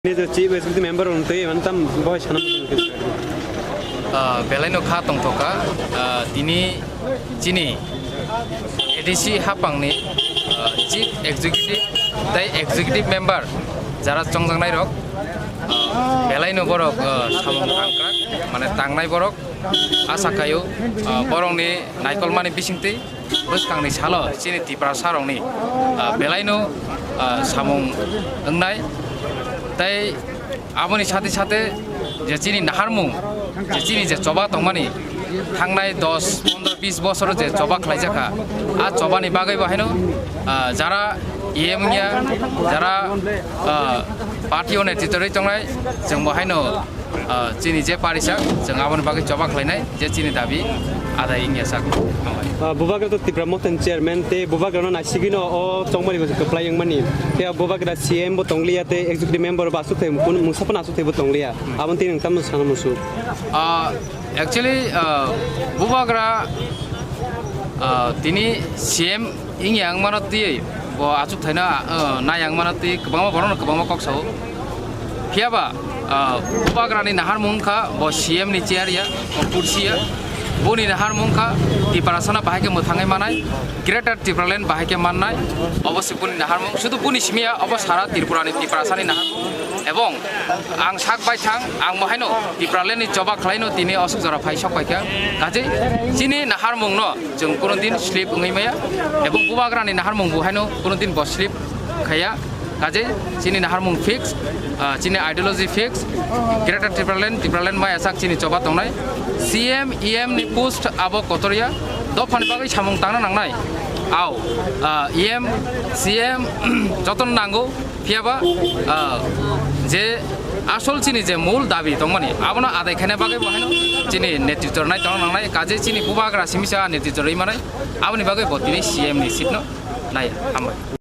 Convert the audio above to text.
Ini tuh chief executive member untuk mantam boys hanam Belaino kha tongthoka tini chini edisi hapang ni chief executive tai executive member jara chongjangnai rok belaino borok samung angkrak mane tangnai borok asa kayo borong ni naikol mani bisingti buskang ni salo chini tipra sarong ni belaino samung engnai tai aboni সাথে সাথে যে চিনি নাহারমুং যে চিনি যে চবা তংমানি থাংনাই 10 15 20 বছর যে চবা খাইজাখা আ চবানি বাগৈ বাহাইনো যারা ইএমনিয়া যারা পার্টিও নেতৃত্বरै তংনাই जों बाहायनो চিনি যে পারিসাক जों aboni bagै চবা খাইनाय যে চিনি দাবি আদায় ইংয়া sak bubagra to tipra moten chairman te bubagra no nasigino o chongmani ko keplai yang mani te bubagra CM bo tonglia te executive member ba su te kun musapana su te bo tonglia abon tin tam sana musu actually bubagra tini CM ingyang manati bo achuk thaina nayang manati kbangma boron kbangma kokso phiaba bubagra ni nahar mungkha bo CM ni chairya o kursiya boni nahar mungkha tiparasana bahake mothangai manai greater Tripuraland bahake mannai obossi boni nahar mung শুধু boni simia obo sara Tripurani tiparasani nahar এবং আং সাক by থাং আং মহাইনো Tripuraland ni joba khlaino tini osuk jora phai sok paikha kaje chini nahar mung no जों কোনো দিন slip ngei maya এবং bubagra ni nahar mung buhaino কোনো দিন bo slip khaya kaje chini nahar mung fix chini ideology fix greater Tripuraland mai asak chini joba tongnai CM EM ni post abo kotoria dofan bagai samung tangna nangnai aw EM CM joton nango phiaba je আসল চিনি যে মূল দাবি তংমানি আবনা আদায় খানে বাগে বাহানো চিনি নেতৃত্ব নাই তং নাংনাই কাজে চিনি বুবাগ্রা সিমিসা নেতৃত্ব রই মানাই আবনি বাগে বতিনি CM ni sitno নাই হামবাই